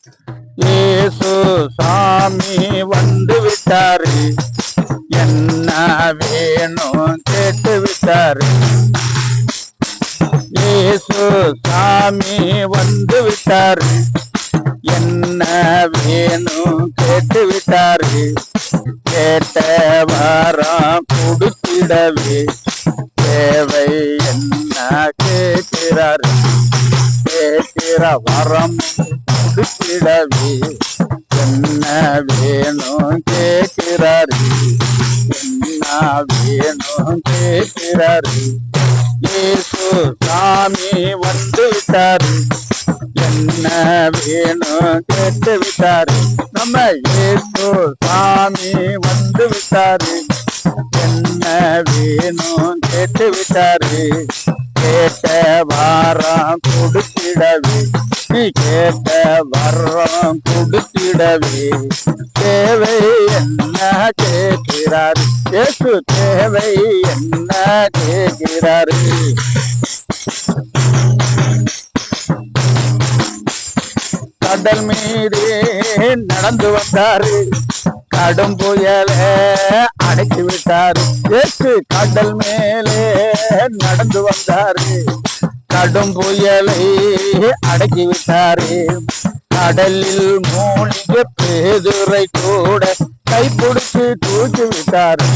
இயேசு சாமி வந்து விட்டாரு, என்ன வேணும் கேட்டு விட்டாரு. இயேசு சாமி வந்து விட்டாரு, என்ன வேணும் கேட்டு விட்டாரு. கேட்ட வாரம் கொடுத்திடவே தேவை என்ன கேட்கிறாரு. கேட்கிற வரம் கொடுத்திடவே என்ன வேணும் கேட்கிறாரு. என்ன வேணும் கேட்கிறாரு. இயேசு சாமி வந்து விட்டாரு, என்ன வேணும் கேட்டு விட்டாரு. நம்ம இயேசு சாமி வந்து விட்டாரு, என்ன வேணும் கேட்டு விட்டாரு. கேட்ட வாரம் கொடுத்திடவே, நீ கேட்ட வரம் கொடுத்திடவே தேவை என்ன கேட்கிறாரு. இயேசு தேவை என்ன கேட்கிறாரு. கடல் மீது நடந்து வந்தாரு, கடும் புயல அடைத்து விட்டாரு. ஏற்று கடல் மேலே நடந்து வந்தாரு, கடும் புயலை அடக்கி விட்டாரு. கடலில் மூழ்கிய பேதுரை கூட கைப்பிடிச்சு தூக்கி விட்டாரு.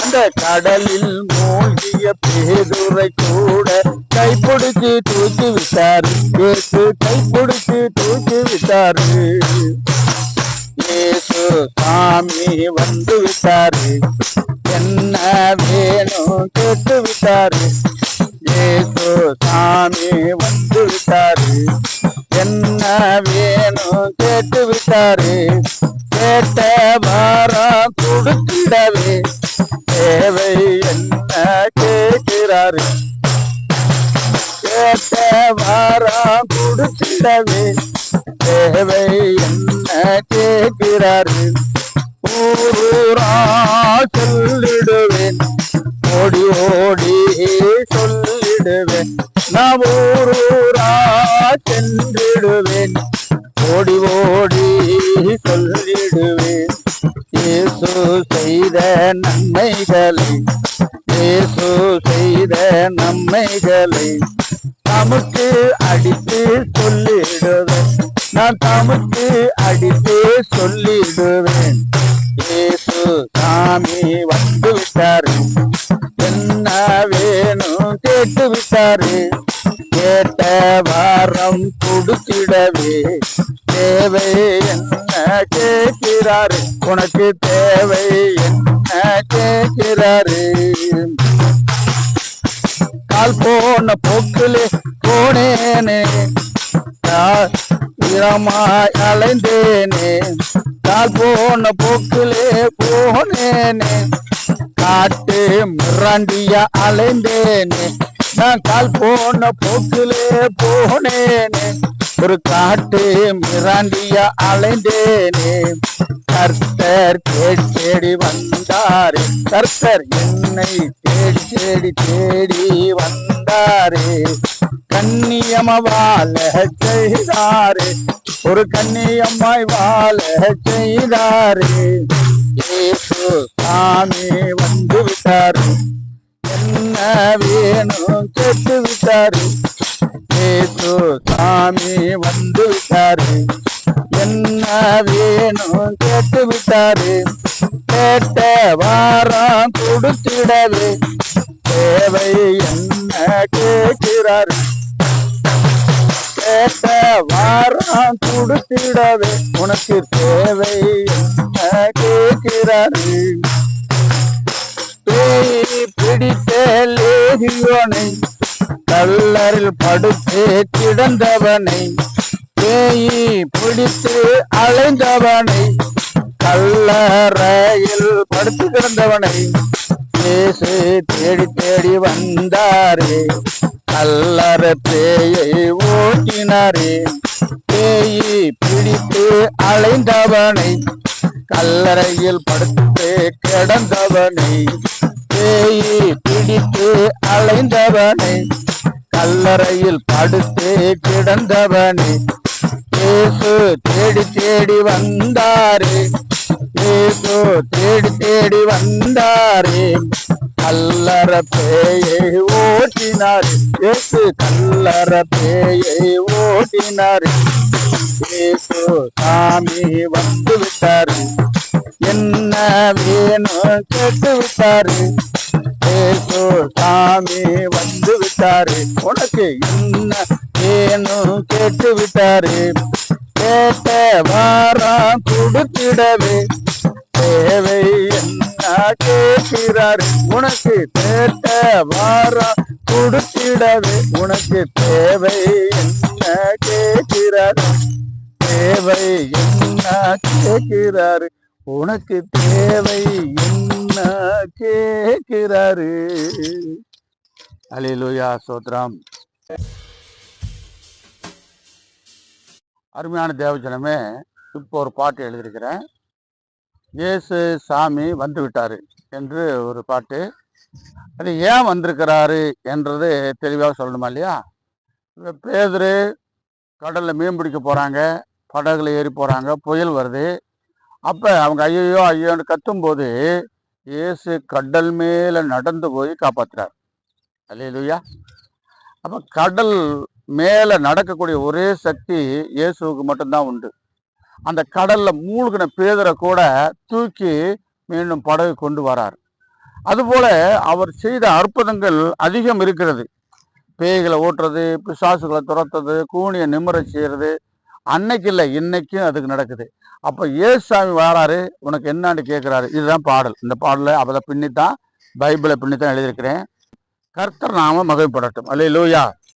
அந்த கடலில் மூழ்கிய பேதுரை கூட கைப்பிடிச்சு தூக்கி விட்டாரு. இயேசு கைப்பிடிச்சு தூக்கி விட்டாரு. இயேசு சாமி வந்து விட்டாரு, என்ன வேணும் கேட்டு விட்டாரு. இயேசு சாமி வந்து விட்டாரு, என்ன வேணும் கேட்டு விட்டாரு. கேட்ட வாரம் கொடுத்திடவே தேவை என்ன கேட்கிறாரு. கேட்ட வாரம் கொடுத்திடவே தேவை என்ன கேட்கிறாரு. ஊரூரா சொல்லிடுவேன், ஓடி ஓடி சொல்லிடுவேன். நான் ஊரூரா சென்றிடுவேன், ஓடி ஓடி சொல்லிடுவேன். இயேசு செய்த நன்மைகளை, இயேசு செய்த நன்மைகளை தமக்கு அடித்து சொல்லிடுவேன். நான் தமக்கு அடித்து சொல்லிடுவேன். இயேசு சாமி வந்து விட்டாரு, என்ன வேணும் கேட்டு விட்டாரு. கேட்ட வாரம் கொடுத்திடவே தேவை என்ன கேட்கிறாரு. உனக்கு தேவை என்ன கேட்கிறாரு. கால் போன போக்கிலே போனேனே, வீரமாய் அலைந்தேனே. கால் போன போக்கிலே போனேனே, காட்டு மிராண்டியா அலைந்தேனே. நான் கால் போன போக்கிலே போனேனே, ஒரு காட்டு மிராண்டியா அலைந்தேனே. கர்த்தர் தேடி வந்தாரே, கர்த்தர் என்னை தேடி தேடி வந்தாரே. கண்ணியமா வாழ செய்தாரே, ஒரு கண்ணியம்மாய் வாழ செய்தாரே. இயேசு சாமி வந்து விட்டாரு, என்ன வேணும் கேட்டு விட்டாரு. இயேசு சாமி வந்து விட்டாரு, என்ன வேணும் கேட்டு விட்டாரு. கேட்ட வாரம் கொடுத்திடவே தேவை என்ன கேட்கிறாரு. கேட்ட வாரம் கொடுத்திடவே உனக்கு தேவை என்ன கேட்கிறாரு. பேய் பிடித்த லேகியோனை, கல்லறில் படுத்து கிடந்தவனை, பேய் பிடித்து அலைந்தவனை, கல்லறையில் படுத்து கிடந்தவனை இயேசு தேடி தேடி வந்தாரே. கல்லற பேயை ஓட்டினாரே. பேயை பிடித்து அலைந்தவனை, கல்லறையில் படுத்து கிடந்தவனை, பேயை பிடித்து அலைந்தவனை, கல்லறையில் படுத்து கிடந்தவனை, இயேசு தேடி தேடி வந்தாரே, இயேசு தேடி தேடி வந்தாரே, கல்லற பேயை ஓட்டினாரே, இயேசு கல்லற பேயை ஓட்டினாரே. இயேசு சாமி வந்து விட்டாரு, என்ன வேணும் கேட்டு விட்டாரு. இயேசு சாமி வந்து விட்டாரு, உனக்கு என்ன வேணும் கேட்டு விட்டாரு. கேட்ட வாரம் கொடுத்திடவே, தேவை என்ன கேட்கிறாரு. உனக்கு கேட்ட வாரம் கொடுத்திடவே, உனக்கு தேவை என்ன கேட்கிறாரு. தேவை என்ன கேட்கிறாரு, உனக்கு தேவை என்ன கேட்கிறாரு. அல்லேலூயா, ஸ்தோத்திரம். அருமையான தேவஜனமே, இப்போ ஒரு பாட்டு எழுதியிருக்கிறேன். இயேசு சாமி வந்து விட்டாரு என்று ஒரு பாட்டு. அது ஏன் வந்திருக்கிறாரு என்றது தெளிவாக சொல்லணுமா இல்லையா? பேதுரு கடல்ல மீன் பிடிக்க போறாங்க, படகுல ஏறி போறாங்க, புயல் வருது. அப்ப அவங்க ஐயோ ஐயோன்னு கத்தும்போது இயேசு கடல் மேல நடந்து போய் காப்பாத்துறாரு. அல்லேலூயா. அப்ப கடல் மேல நடக்கக்கூடிய ஒரே சக்தி இயேசுவுக்கு மட்டும்தான் உண்டு. அந்த கடல்ல மூழ்கின பேதுரை கூட தூக்கி மீண்டும் படகு கொண்டு வரார். அதுபோல அவர் செய்த அற்புதங்கள் அதிகம் இருக்கிறது. பேய்களை ஓட்டுறது, பிசாசுகளை துரத்துறது, கூனியை நிம்மற செய்யறது, அன்னைக்கு இல்லை இன்னைக்கும் அதுக்கு நடக்குது. அப்ப ஏசாமி வாராரு, உனக்கு என்னான்னு கேட்கிறாரு. இதுதான் பாடல். இந்த பாடல அதை பின்னித்தான், பைபிளை பின்னித்தான் எழுதியிருக்கிறேன். கர்த்தர் நாம மகிமைப்படட்டும். அல்லேலூயா.